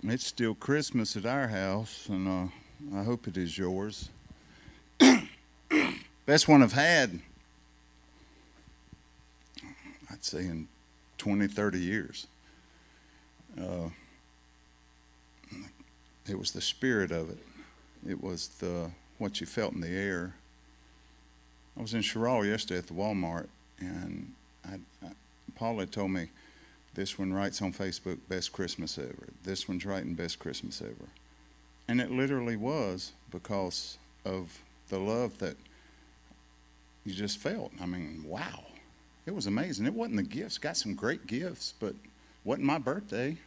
It's still Christmas at our house, and I hope it is yours. Best one I've had, I'd say, in 20, 30 years. Uh, it was the spirit of it. It was what you felt in the air. I was in Sherrill yesterday at the Walmart, and Paula told me, this one writes on Facebook, best Christmas ever. This one's writing best Christmas ever. And it literally was because of the love that you just felt. I mean, wow. It was amazing. It wasn't the gifts. Got some great gifts, but wasn't my birthday.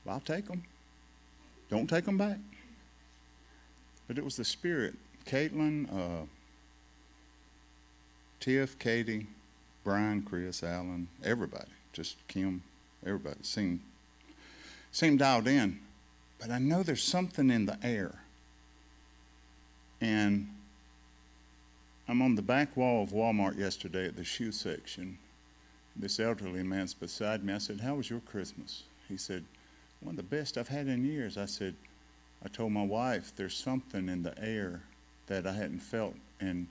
I'll take them. Don't take them back. But it was the spirit. Caitlin, Tiff, Katie, Brian, Chris, Alan, everybody. Just Kim, everybody seemed dialed in. But I know there's something in the air. And I'm on the back wall of Walmart yesterday at the shoe section. This elderly man's beside me. I said, how was your Christmas? He said, one of the best I've had in years. I told my wife, there's something in the air that I hadn't felt in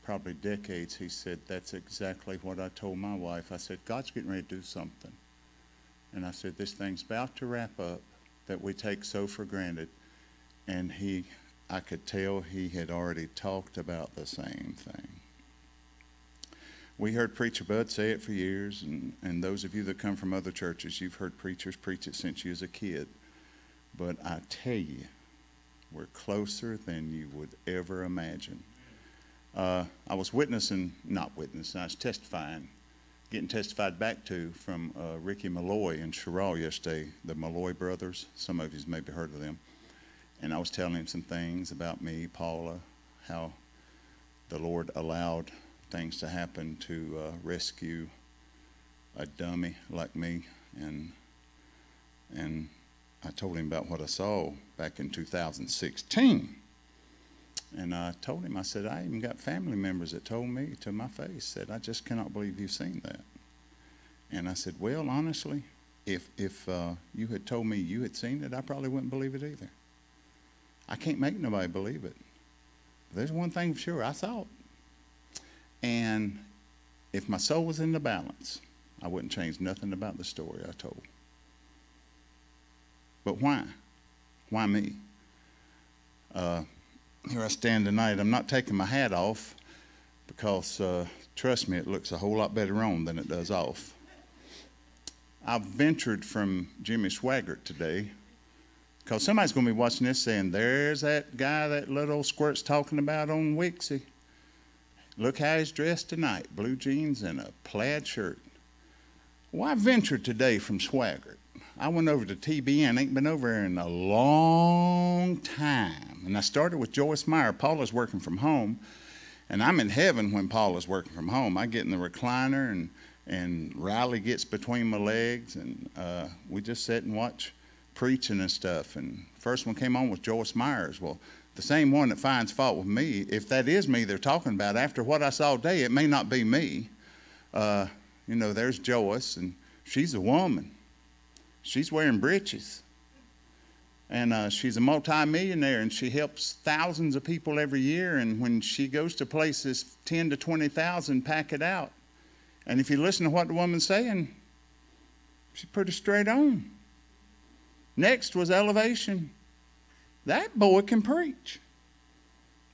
probably decades. He said, that's exactly what I told my wife. I said, God's getting ready to do something. And I said, this thing's about to wrap up that we take so for granted. And I could tell he had already talked about the same thing. We heard Preacher Bud say it for years, and those of you that come from other churches, you've heard preachers preach it since you was a kid. But I tell you, we're closer than you would ever imagine. I was I was testifying, getting testified back to from Ricky Malloy in Sherrill yesterday, the Malloy brothers. Some of you maybe heard of them. And I was telling him some things about me, Paula, how the Lord allowed things to happen to rescue a dummy like me. And I told him about what I saw back in 2016. And I told him, I said, I even got family members that told me to my face, said, I just cannot believe you've seen that. And I said, well, honestly, if you had told me you had seen it, I probably wouldn't believe it either. I can't make nobody believe it. But there's one thing for sure, I saw it. And if my soul was in the balance, I wouldn't change nothing about the story I told. But why? Why me? Here I stand tonight. I'm not taking my hat off because, trust me, it looks a whole lot better on than it does off. I've ventured from Jimmy Swaggart today because somebody's going to be watching this saying, there's that guy that little squirt's talking about on Wixie. Look how he's dressed tonight, blue jeans and a plaid shirt. Well, I ventured today from Swaggart. I went over to TBN, ain't been over there in a long time. And I started with Joyce Meyer. Paula's working from home, and I'm in heaven when Paula's working from home. I get in the recliner, and Riley gets between my legs, and we just sit and watch preaching and stuff. And first one came on was Joyce Myers. Well, the same one that finds fault with me, if that is me they're talking about, after what I saw today, it may not be me. There's Joyce, and she's a woman. She's wearing breeches. And she's a multi-millionaire, and she helps thousands of people every year. And when she goes to places, 10 to 20,000 pack it out. And if you listen to what the woman's saying, she's pretty straight on. Next was Elevation. That boy can preach.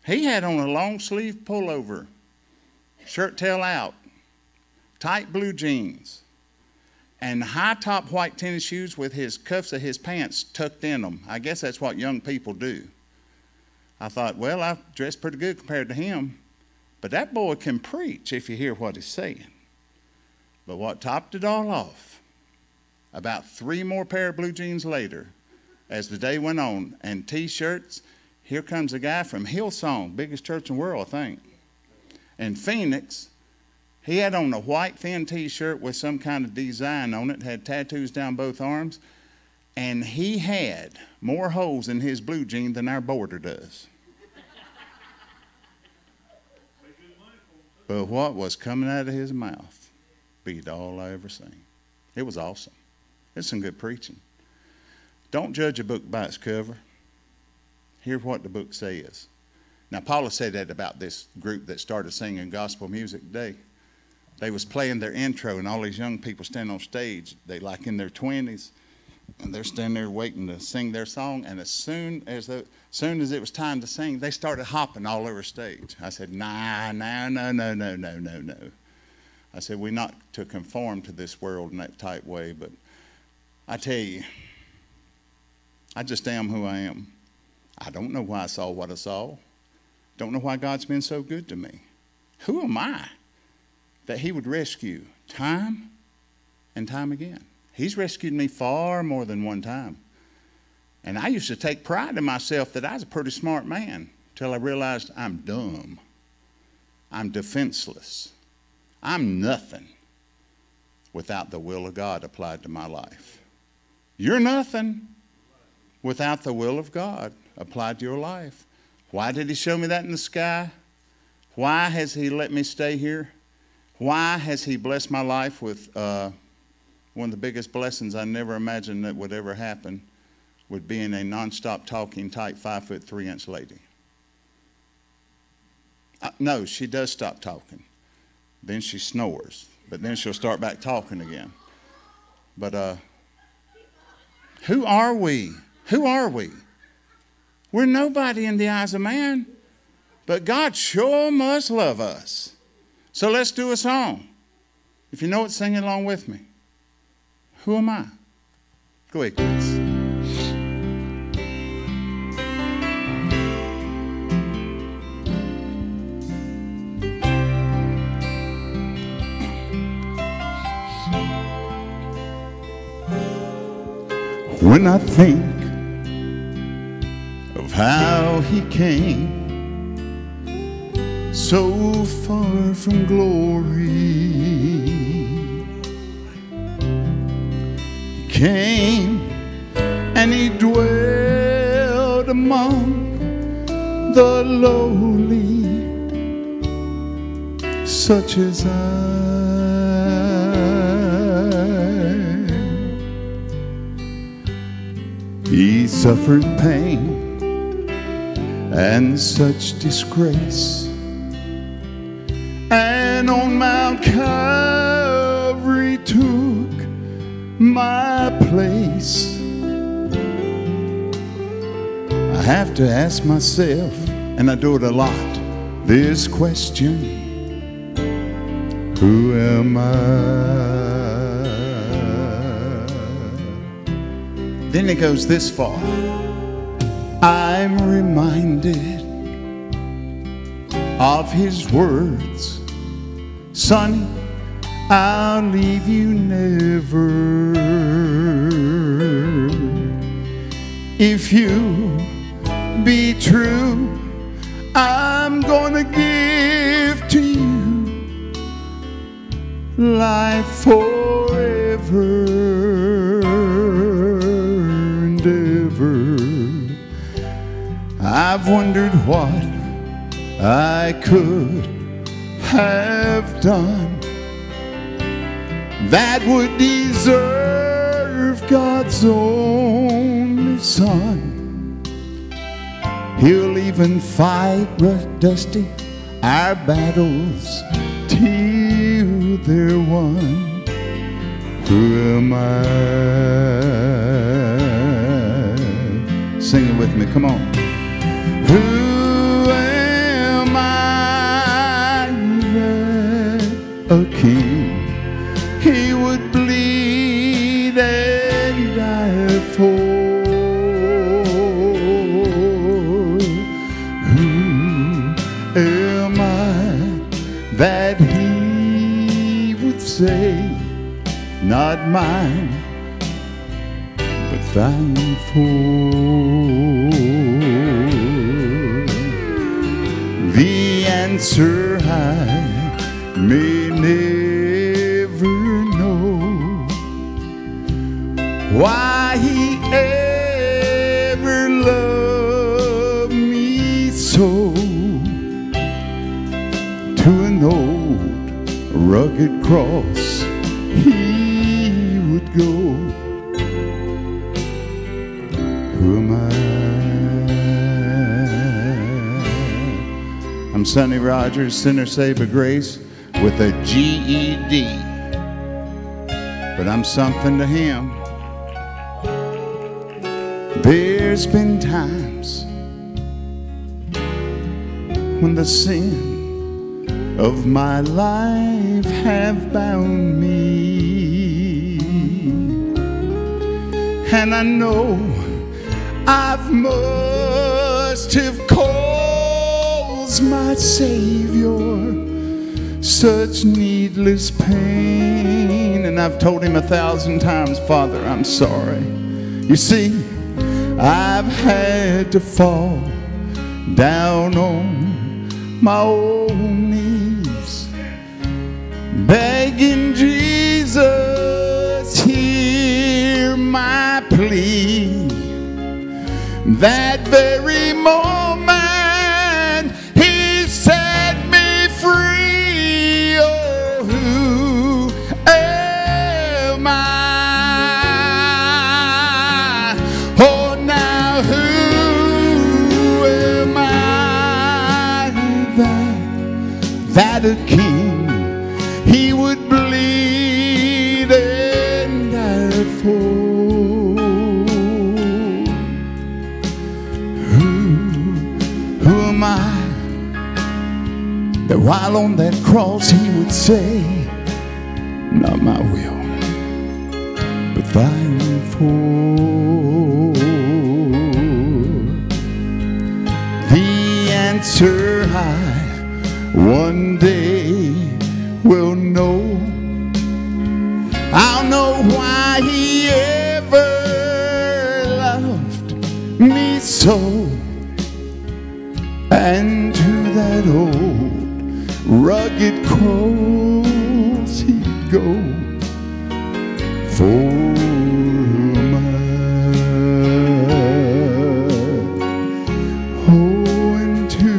He had on a long sleeve pullover, shirt tail out, tight blue jeans, and high-top white tennis shoes with his cuffs of his pants tucked in them. I guess that's what young people do. I thought, well, I dressed pretty good compared to him. But that boy can preach if you hear what he's saying. But what topped it all off, about 3 more pair of blue jeans later, as the day went on, and T-shirts, here comes a guy from Hillsong, biggest church in the world, I think, in Phoenix. He had on a white thin T-shirt with some kind of design on it, had tattoos down both arms, and he had more holes in his blue jean than our border does. But what was coming out of his mouth beat all I ever seen. It was awesome. It's some good preaching. Don't judge a book by its cover. Hear what the book says. Now, Paula said that about this group that started singing gospel music today. They was playing their intro, and all these young people standing on stage, they like in their 20s, and they're standing there waiting to sing their song, and as soon as it was time to sing, they started hopping all over stage. I said, no. I said, we're not to conform to this world in that type way, but I tell you, I just am who I am. I don't know why I saw what I saw. Don't know why God's been so good to me. Who am I that he would rescue time and time again? He's rescued me far more than one time. And I used to take pride in myself that I was a pretty smart man till I realized I'm dumb. I'm defenseless. I'm nothing without the will of God applied to my life. You're nothing without the will of God applied to your life. Why did he show me that in the sky? Why has he let me stay here? Why has he blessed my life with one of the biggest blessings I never imagined that would ever happen, with being a nonstop talking, tight 5'3" lady? No, she does stop talking. Then she snores, but then she'll start back talking again. But who are we? Who are we? We're nobody in the eyes of man, but God sure must love us. So let's do a song. If you know it, sing it along with me. Who am I? Go ahead, kids. When I think of how he came so far from glory, he came and he dwelled among the lowly, such as I. He suffered pain and such disgrace, and on Mount Calvary took my place. I have to ask myself, and I do it a lot, this question: who am I? Then it goes this far: I'm reminded of his words, Sonny, I'll leave you never. If you be true, I'm gonna give to you life forever and ever. I've wondered what I could have done that would deserve God's only Son. He'll even fight Dusty our battles till they're won. Who am I? Sing it with me, come on. Who am I that a king he would bleed and die for? Who am I that he would say, not mine, but thine for? The answer I may never know, why he ever loved me so. To an old rugged cross he would go, Who am I? I'm Sonny Rogers, sinner saved by grace with a GED. But I'm something to him. There's been times when the sin of my life have bound me, and I know I've must have caused my Savior such needless pain, and I've told him 1,000 times, Father, I'm sorry. You see, I've had to fall down on my old knees, begging Jesus, hear my plea. That very moment he set me free. Oh, who am I? Oh, now who am I that a king he would bleed and die for? Who am I that while on that cross he would say, not my will, but thine for? The answer I one day will know. I'll know why he ever loved me so, and to that old rugged cross he'd go. For my, oh, and to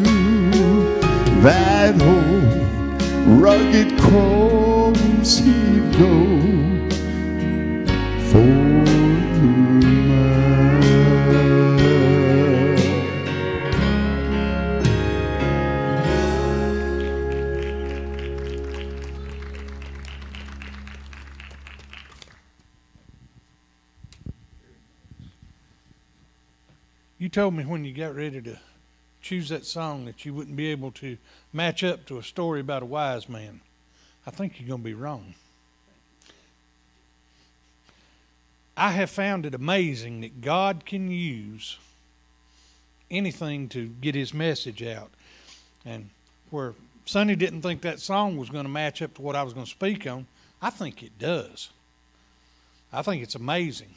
that old rugged cross he'd go. For you told me when you got ready to choose that song that you wouldn't be able to match up to a story about a wise man. I think you're going to be wrong. I have found it amazing that God can use anything to get his message out. And where Sonny didn't think that song was going to match up to what I was going to speak on, I think it does. I think it's amazing.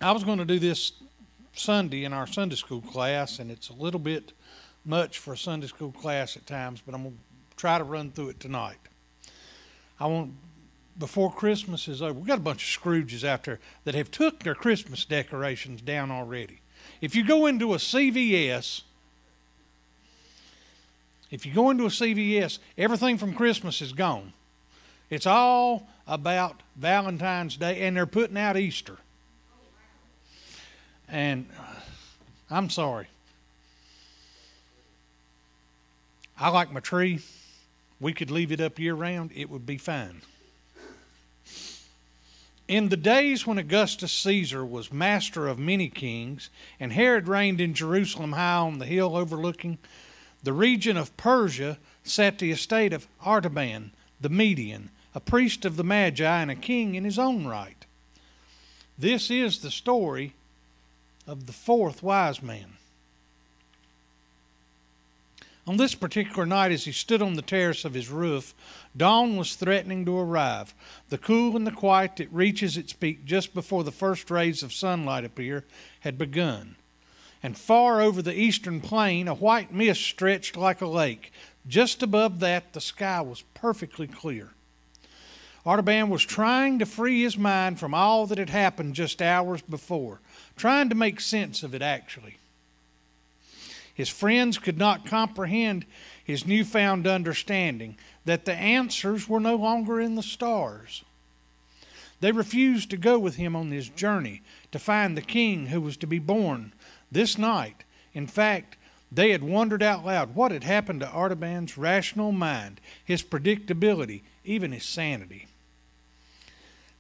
I was going to do this Sunday in our Sunday school class, and it's a little bit much for a Sunday school class at times, but I'm going to try to run through it tonight. Before Christmas is over, we've got a bunch of Scrooges out there that have took their Christmas decorations down already. If you go into a CVS, everything from Christmas is gone. It's all about Valentine's Day, and they're putting out Easter. And I'm sorry. I like my tree. We could leave it up year round. It would be fine. In the days when Augustus Caesar was master of many kings, and Herod reigned in Jerusalem high on the hill overlooking the region of Persia, sat the estate of Artaban the Median, a priest of the Magi and a king in his own right. This is the story of the fourth wise man. On this particular night, as he stood on the terrace of his roof, dawn was threatening to arrive. The cool and the quiet that reaches its peak just before the first rays of sunlight appear had begun. And far over the eastern plain, a white mist stretched like a lake. Just above that, the sky was perfectly clear. Artaban was trying to free his mind from all that had happened just hours before, trying to make sense of it actually. His friends could not comprehend his newfound understanding that the answers were no longer in the stars. They refused to go with him on his journey to find the king who was to be born this night. In fact, they had wondered out loud what had happened to Artaban's rational mind, his predictability, even his sanity.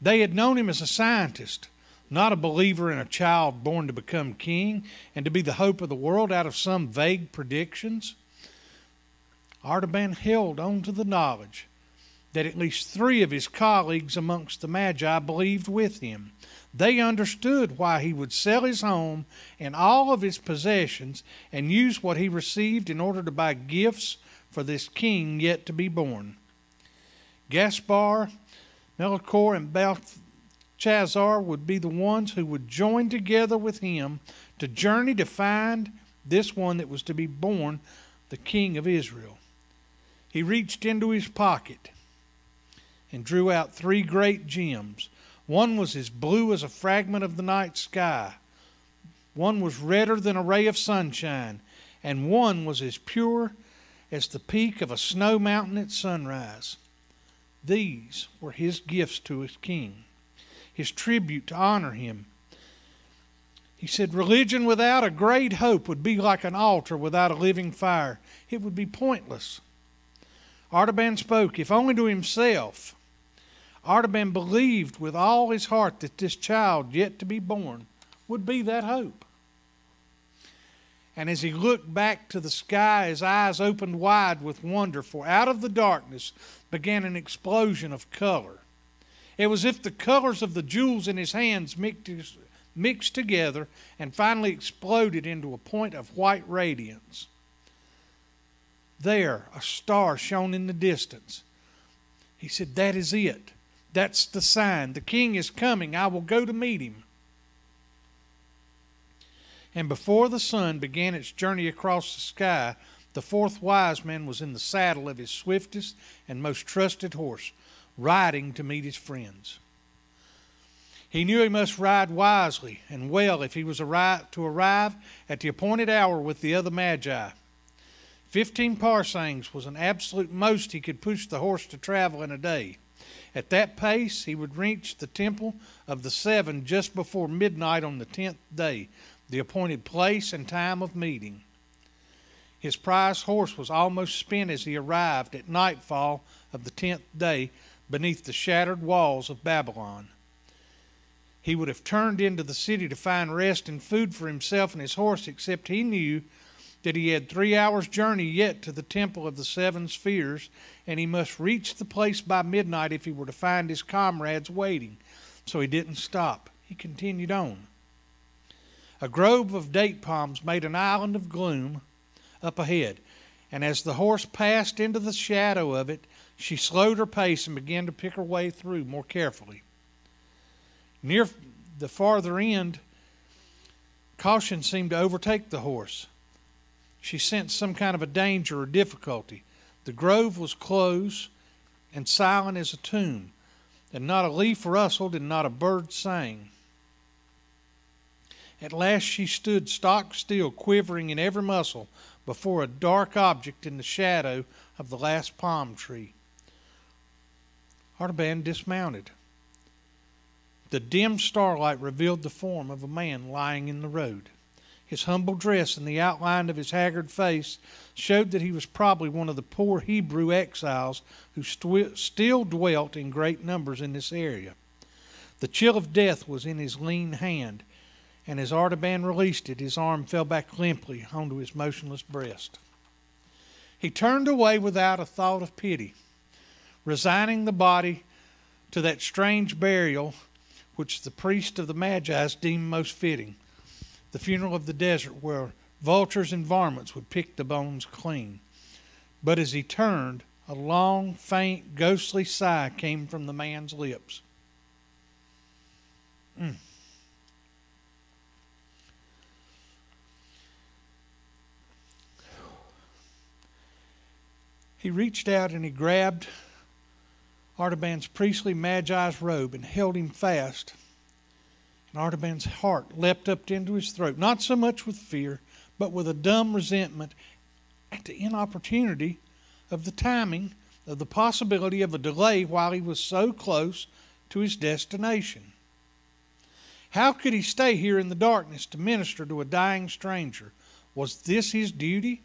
They had known him as a scientist, not a believer in a child born to become king and to be the hope of the world out of some vague predictions. Artaban held on to the knowledge that at least 3 of his colleagues amongst the Magi believed with him. They understood why he would sell his home and all of his possessions and use what he received in order to buy gifts for this king yet to be born. Gaspar, Melchior, and Belshazzar would be the ones who would join together with him to journey to find this one that was to be born, the king of Israel. He reached into his pocket and drew out 3 great gems. One was as blue as a fragment of the night sky. One was redder than a ray of sunshine. And one was as pure as the peak of a snow mountain at sunrise. These were his gifts to his king, his tribute to honor him. He said, religion without a great hope would be like an altar without a living fire. It would be pointless. Artaban spoke, if only to himself. Artaban believed with all his heart that this child yet to be born would be that hope. And as he looked back to the sky, his eyes opened wide with wonder, for out of the darkness began an explosion of color. It was as if the colors of the jewels in his hands mixed together and finally exploded into a point of white radiance. There, a star shone in the distance. He said, that is it. That's the sign. The king is coming. I will go to meet him. And before the sun began its journey across the sky, the 4th wise man was in the saddle of his swiftest and most trusted horse, riding to meet his friends. He knew he must ride wisely and well if he was to arrive at the appointed hour with the other Magi. 15 parsangs was an absolute most he could push the horse to travel in a day. At that pace, he would reach the temple of the 7 just before midnight on the 10th day, the appointed place and time of meeting. His prized horse was almost spent as he arrived at nightfall of the 10th day beneath the shattered walls of Babylon. He would have turned into the city to find rest and food for himself and his horse, except he knew that he had 3 hours' journey yet to the temple of the 7 spheres, and he must reach the place by midnight if he were to find his comrades waiting. So he didn't stop. He continued on. A grove of date palms made an island of gloom up ahead, and as the horse passed into the shadow of it, she slowed her pace and began to pick her way through more carefully. Near the farther end, caution seemed to overtake the horse. She sensed some kind of a danger or difficulty. The grove was close and silent as a tomb, and not a leaf rustled and not a bird sang. At last she stood stock still, quivering in every muscle, before a dark object in the shadow of the last palm tree. Artaban dismounted. The dim starlight revealed the form of a man lying in the road. His humble dress and the outline of his haggard face showed that he was probably one of the poor Hebrew exiles who still dwelt in great numbers in this area. The chill of death was in his lean hand, and as Artaban released it, his arm fell back limply onto his motionless breast. He turned away without a thought of pity, resigning the body to that strange burial which the priest of the Magi deemed most fitting, the funeral of the desert where vultures and varmints would pick the bones clean. But as he turned, a long, faint, ghostly sigh came from the man's lips. He reached out and he grabbed Artaban's priestly Magi's robe and held him fast. And Artaban's heart leapt up into his throat, not so much with fear, but with a dumb resentment at the inopportunity of the timing, of the possibility of a delay while he was so close to his destination. How could he stay here in the darkness to minister to a dying stranger? Was this his duty?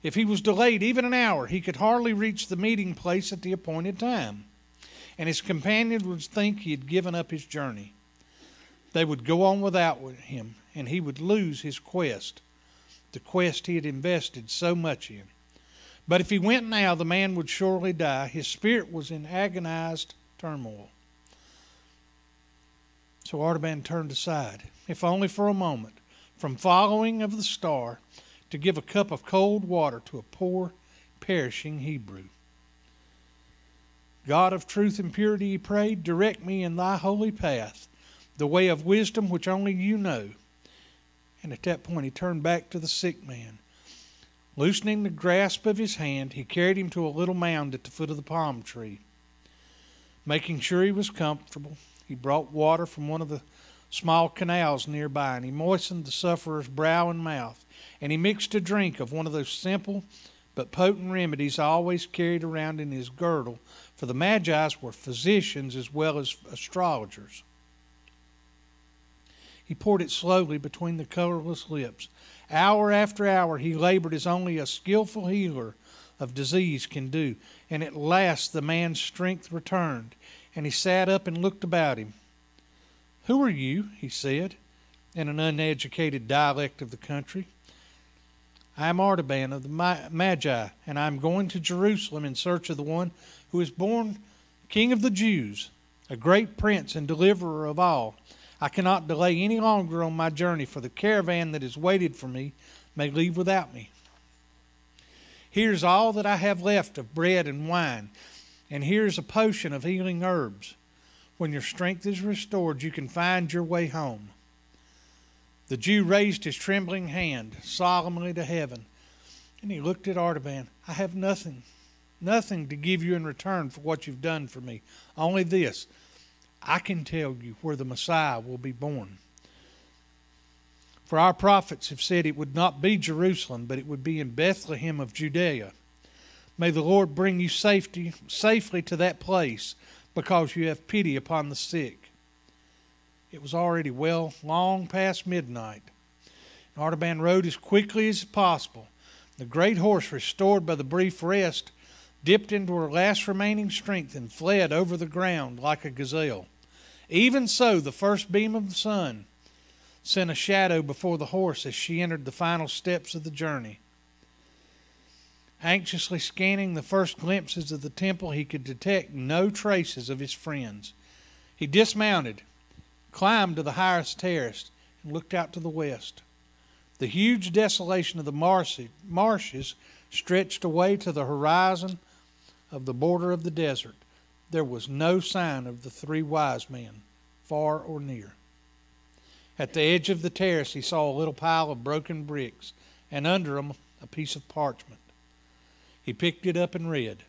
If he was delayed even an hour, he could hardly reach the meeting place at the appointed time, and his companions would think he had given up his journey. They would go on without him, and he would lose his quest, the quest he had invested so much in. But if he went now, the man would surely die. His spirit was in agonized turmoil. So Artaban turned aside, if only for a moment, from following of the star to give a cup of cold water to a poor, perishing Hebrew. God of truth and purity, he prayed, direct me in thy holy path, the way of wisdom which only you know. And at that point he turned back to the sick man. Loosening the grasp of his hand, he carried him to a little mound at the foot of the palm tree. Making sure he was comfortable, he brought water from one of the small canals nearby, and he moistened the sufferer's brow and mouth, and he mixed a drink of one of those simple but potent remedies always carried around in his girdle, for the Magi's were physicians as well as astrologers. He poured it slowly between the colorless lips. Hour after hour he labored as only a skillful healer of disease can do, and at last the man's strength returned, and he sat up and looked about him. "Who are you?" he said, in an uneducated dialect of the country. "I am Artaban of the Magi, and I am going to Jerusalem in search of the one who is born King of the Jews, a great prince and deliverer of all. I cannot delay any longer on my journey, for the caravan that has waited for me may leave without me. Here's all that I have left of bread and wine, and here's a potion of healing herbs. When your strength is restored, you can find your way home." The Jew raised his trembling hand solemnly to heaven, and he looked at Artaban. "I have nothing to give you in return for what you've done for me. Only this: I can tell you where the Messiah will be born. For our prophets have said it would not be Jerusalem, but it would be in Bethlehem of Judea. May the Lord bring you safely to that place, because you have pity upon the sick." It was already long past midnight. Artaban rode as quickly as possible. The great horse, restored by the brief rest, dipped into her last remaining strength and fled over the ground like a gazelle. Even so, the first beam of the sun sent a shadow before the horse as she entered the final steps of the journey. Anxiously scanning the first glimpses of the temple, he could detect no traces of his friends. He dismounted, climbed to the highest terrace, and looked out to the west. The huge desolation of the marshes stretched away to the horizon of the border of the desert. There was no sign of the three wise men, far or near. At the edge of the terrace he saw a little pile of broken bricks, and under them a piece of parchment. He picked it up and read,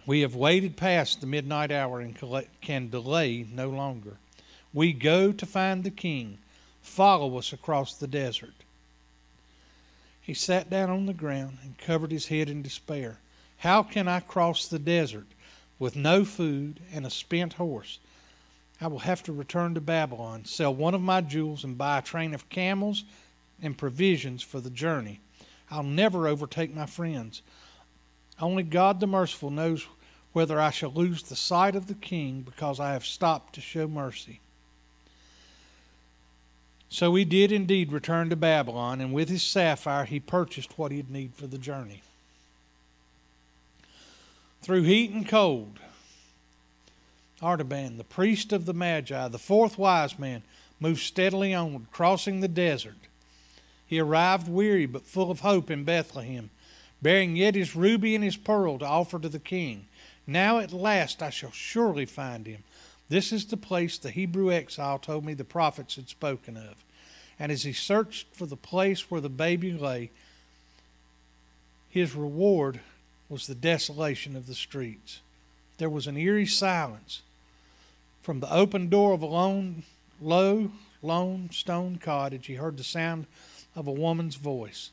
"We have waited past the midnight hour and can delay no longer. We go to find the King. Follow us across the desert." He sat down on the ground and covered his head in despair. "How can I cross the desert with no food and a spent horse? I will have to return to Babylon, sell one of my jewels, and buy a train of camels and provisions for the journey. I'll never overtake my friends. Only God the Merciful knows whether I shall lose the sight of the King because I have stopped to show mercy." So he did indeed return to Babylon, and with his sapphire he purchased what he'd need for the journey. Through heat and cold, Artaban, the priest of the Magi, the fourth wise man, moved steadily onward, crossing the desert. He arrived weary but full of hope in Bethlehem, bearing yet his ruby and his pearl to offer to the King. "Now at last I shall surely find him. This is the place the Hebrew exile told me the prophets had spoken of." And as he searched for the place where the baby lay, his reward was the desolation of the streets. There was an eerie silence. From the open door of a low stone cottage, he heard the sound of a woman's voice.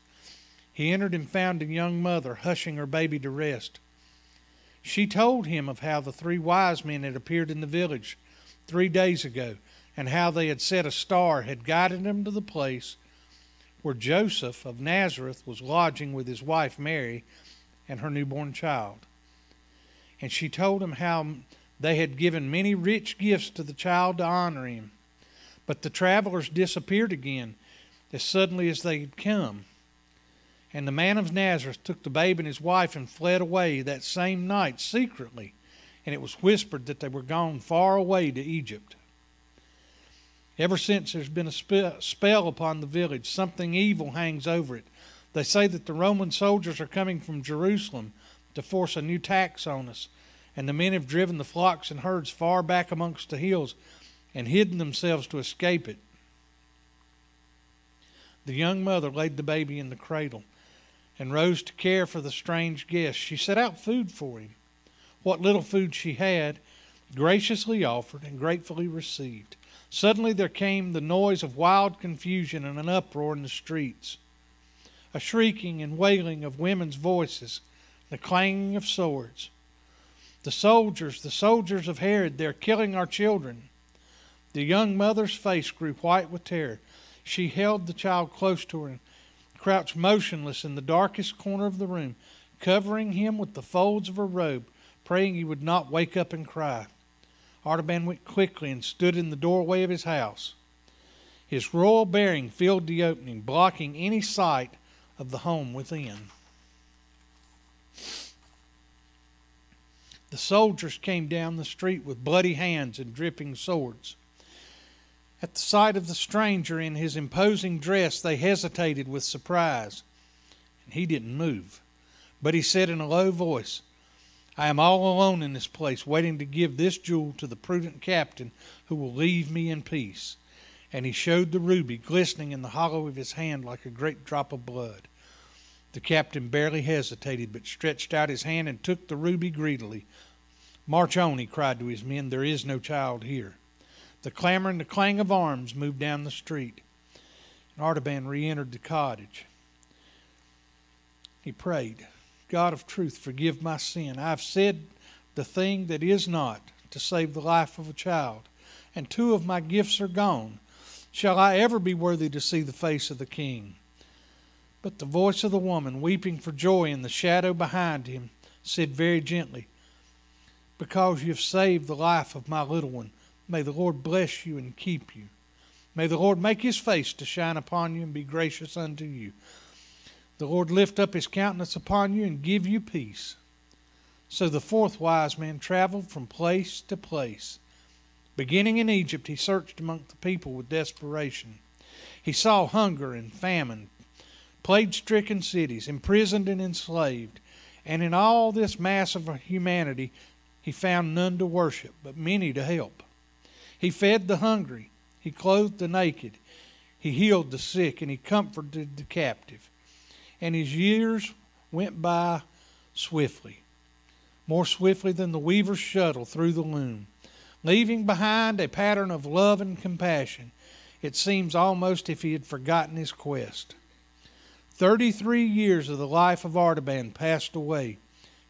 He entered and found a young mother hushing her baby to rest. She told him of how the 3 wise men had appeared in the village 3 days ago, and how they had said a star had guided them to the place where Joseph of Nazareth was lodging with his wife Mary and her newborn child. And she told him how they had given many rich gifts to the child to honor him. But the travelers disappeared again as suddenly as they had come. And the man of Nazareth took the babe and his wife and fled away that same night secretly. And it was whispered that they were gone far away to Egypt. Ever since there's been a spell upon the village. Something evil hangs over it. They say that the Roman soldiers are coming from Jerusalem to force a new tax on us. And the men have driven the flocks and herds far back amongst the hills and hidden themselves to escape it. The young mother laid the baby in the cradle and rose to care for the strange guest. She set out food for him. What little food she had, graciously offered and gratefully received. Suddenly there came the noise of wild confusion and an uproar in the streets, a shrieking and wailing of women's voices, the clanging of swords. The soldiers of Herod, they're killing our children. The young mother's face grew white with terror. She held the child close to her and crouched motionless in the darkest corner of the room, covering him with the folds of her robe, praying he would not wake up and cry. Artaban went quickly and stood in the doorway of his house. His royal bearing filled the opening, blocking any sight of the home within. The soldiers came down the street with bloody hands and dripping swords. At the sight of the stranger in his imposing dress, they hesitated with surprise, and he didn't move. But he said in a low voice, "I am all alone in this place, waiting to give this jewel to the prudent captain who will leave me in peace." And he showed the ruby glistening in the hollow of his hand like a great drop of blood. The captain barely hesitated, but stretched out his hand and took the ruby greedily. "March on," he cried to his men. "There is no child here." The clamor and the clang of arms moved down the street. And Artaban re-entered the cottage. He prayed, "God of truth, forgive my sin. I have said the thing that is not to save the life of a child, and 2 of my gifts are gone. Shall I ever be worthy to see the face of the king?" But the voice of the woman, weeping for joy in the shadow behind him, said very gently, "Because you have saved the life of my little one, may the Lord bless you and keep you. May the Lord make his face to shine upon you and be gracious unto you. The Lord lift up his countenance upon you and give you peace." So the 4th wise man traveled from place to place. Beginning in Egypt, he searched among the people with desperation. He saw hunger and famine, plague-stricken cities, imprisoned and enslaved. And in all this mass of humanity, he found none to worship, but many to help. He fed the hungry, he clothed the naked, he healed the sick, and he comforted the captive. And his years went by swiftly, more swiftly than the weaver's shuttle through the loom, leaving behind a pattern of love and compassion. It seems almost if he had forgotten his quest. 33 years of the life of Artaban passed away.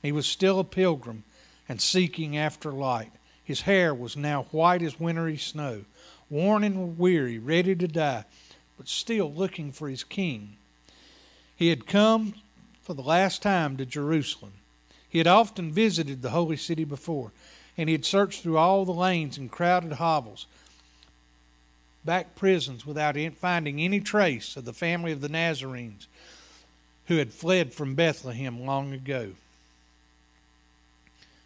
He was still a pilgrim and seeking after light. His hair was now white as wintry snow, worn and weary, ready to die, but still looking for his king. He had come for the last time to Jerusalem. He had often visited the holy city before, and he had searched through all the lanes and crowded hovels, back prisons, without finding any trace of the family of the Nazarenes who had fled from Bethlehem long ago.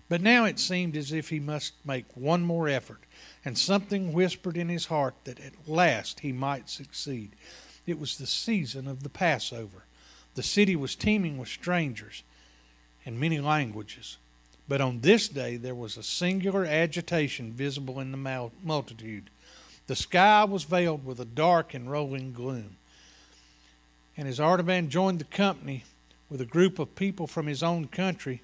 But now it seemed as if he must make one more effort, and something whispered in his heart that at last he might succeed. It was the season of the Passover. The city was teeming with strangers and many languages. But on this day there was a singular agitation visible in the multitude. The sky was veiled with a dark and rolling gloom. And as Artaban joined the company with a group of people from his own country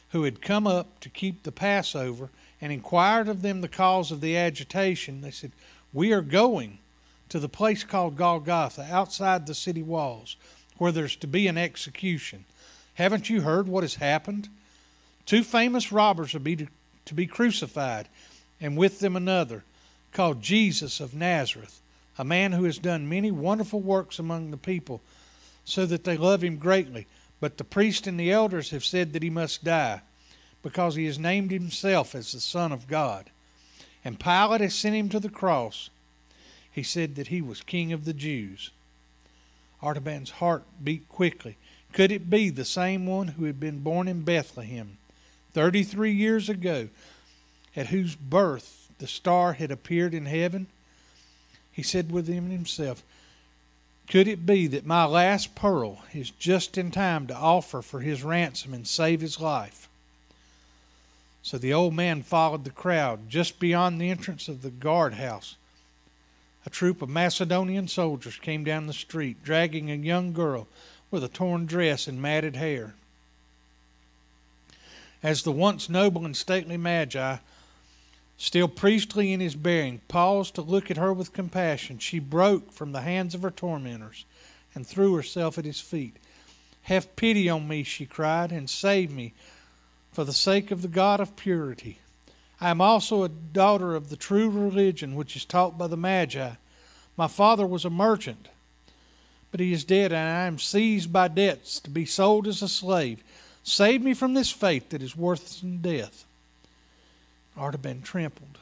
who had come up to keep the Passover, and inquired of them the cause of the agitation, they said, "We are going to the place called Golgotha, outside the city walls, where there's to be an execution. Haven't you heard what has happened? 2 famous robbers are to be crucified, and with them another, called Jesus of Nazareth, a man who has done many wonderful works among the people, so that they love him greatly. But the priests and the elders have said that he must die, because he has named himself as the Son of God. And Pilate has sent him to the cross. He said that he was King of the Jews. Artaban's heart beat quickly. Could it be the same one who had been born in Bethlehem 33 years ago, at whose birth the star had appeared in heaven? He said within himself, could it be that my last pearl is just in time to offer for his ransom and save his life? So the old man followed the crowd. Just beyond the entrance of the guardhouse, a troop of Macedonian soldiers came down the street, dragging a young girl with a torn dress and matted hair. As the once noble and stately Magi, still priestly in his bearing, paused to look at her with compassion, she broke from the hands of her tormentors and threw herself at his feet. Have pity on me, she cried, and save me for the sake of the God of purity. I am also a daughter of the true religion which is taught by the Magi. My father was a merchant, but he is dead, and I am seized by debts to be sold as a slave. Save me from this fate that is worse than death. Artaban trembled.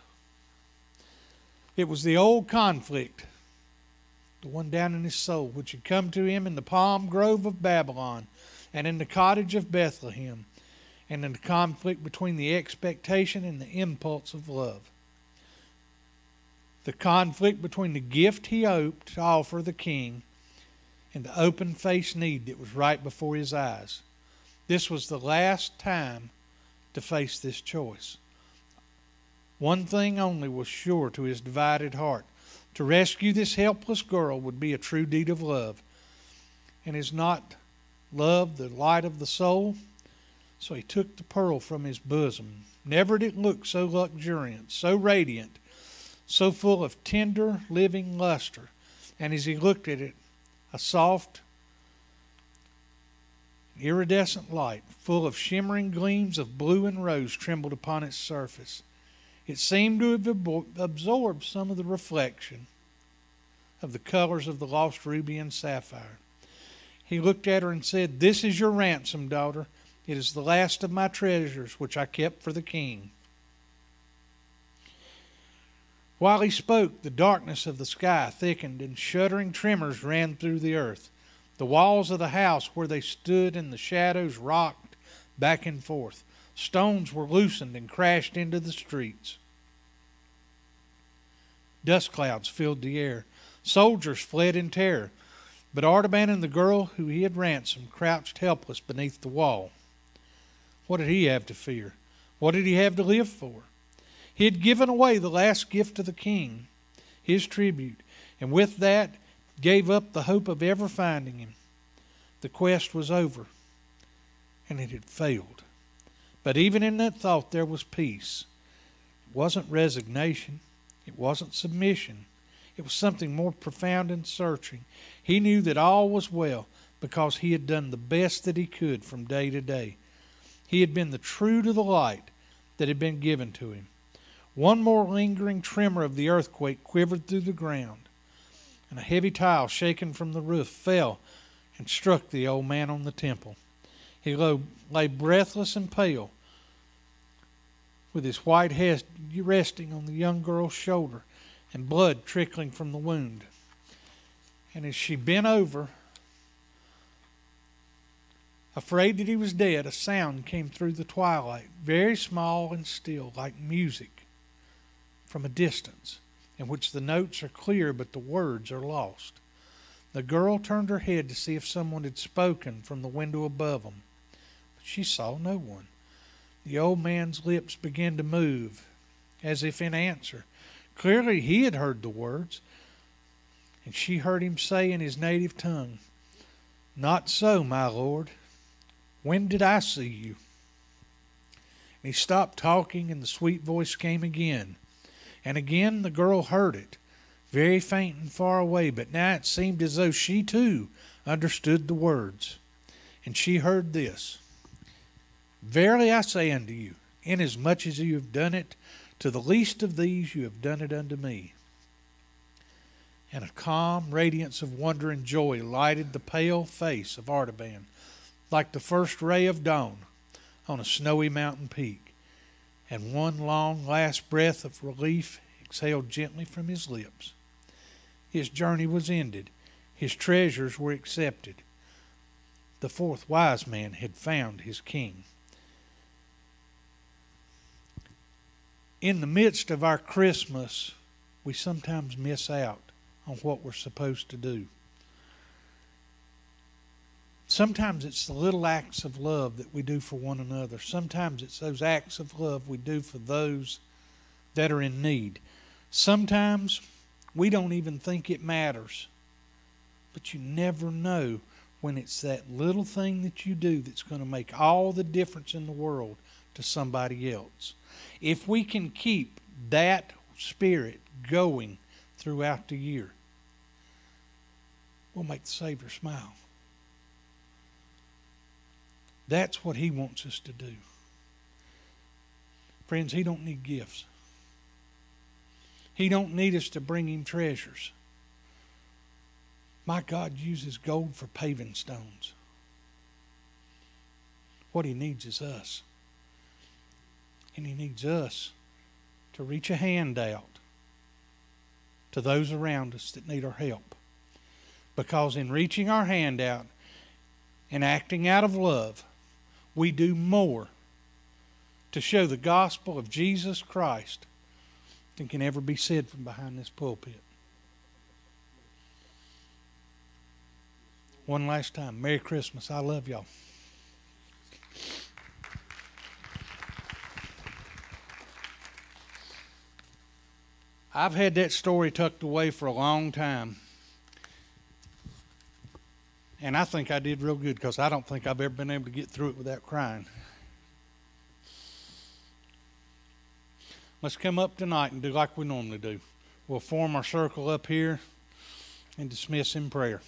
It was the old conflict, the one down in his soul, which had come to him in the palm grove of Babylon and in the cottage of Bethlehem, and in the conflict between the expectation and the impulse of love. The conflict between the gift he hoped to offer the king and the open-faced need that was right before his eyes. This was the last time to face this choice. One thing only was sure to his divided heart. To rescue this helpless girl would be a true deed of love. And is not love the light of the soul? So he took the pearl from his bosom. Never did it look so luxuriant, so radiant, so full of tender, living luster. And as he looked at it, a soft, iridescent light, full of shimmering gleams of blue and rose, trembled upon its surface. It seemed to have absorbed some of the reflection of the colors of the lost ruby and sapphire. He looked at her and said, "This is your ransom, daughter. It is the last of my treasures which I kept for the king." While he spoke, the darkness of the sky thickened and shuddering tremors ran through the earth. The walls of the house where they stood in the shadows rocked back and forth. Stones were loosened and crashed into the streets. Dust clouds filled the air. Soldiers fled in terror, but Artaban and the girl who he had ransomed crouched helpless beneath the wall. What did he have to fear? What did he have to live for? He had given away the last gift to the king, his tribute, and with that gave up the hope of ever finding him. The quest was over, and it had failed. But even in that thought there was peace. It wasn't resignation. It wasn't submission. It was something more profound and searching. He knew that all was well because he had done the best that he could from day to day. He had been true to the light that had been given to him. One more lingering tremor of the earthquake quivered through the ground, and a heavy tile shaken from the roof fell and struck the old man on the temple. He lay breathless and pale, with his white head resting on the young girl's shoulder and blood trickling from the wound. And as she bent over, afraid that he was dead, a sound came through the twilight, very small and still, like music from a distance, in which the notes are clear but the words are lost. The girl turned her head to see if someone had spoken from the window above them, but she saw no one. The old man's lips began to move, as if in answer. Clearly he had heard the words, and she heard him say in his native tongue, "Not so, my lord. When did I see you?" And he stopped talking, and the sweet voice came again. And again the girl heard it, very faint and far away, but now it seemed as though she too understood the words. And she heard this: Verily I say unto you, inasmuch as you have done it to the least of these, you have done it unto me. And a calm radiance of wonder and joy lighted the pale face of Artaban, like the first ray of dawn on a snowy mountain peak. And one long last breath of relief exhaled gently from his lips. His journey was ended. His treasures were accepted. The fourth wise man had found his king. In the midst of our Christmas, we sometimes miss out on what we're supposed to do. Sometimes it's the little acts of love that we do for one another. Sometimes it's those acts of love we do for those that are in need. Sometimes we don't even think it matters. But you never know when it's that little thing that you do that's going to make all the difference in the world to somebody else. If we can keep that spirit going throughout the year, we'll make the Savior smile. That's what He wants us to do. Friends, He don't need gifts. He don't need us to bring Him treasures. My God uses gold for paving stones. What He needs is us. And He needs us to reach a hand out to those around us that need our help. Because in reaching our hand out and acting out of love, we do more to show the gospel of Jesus Christ than can ever be said from behind this pulpit. One last time, Merry Christmas. I love y'all. I've had that story tucked away for a long time. And I think I did real good because I don't think I've ever been able to get through it without crying. Let's come up tonight and do like we normally do. We'll form our circle up here and dismiss in prayer.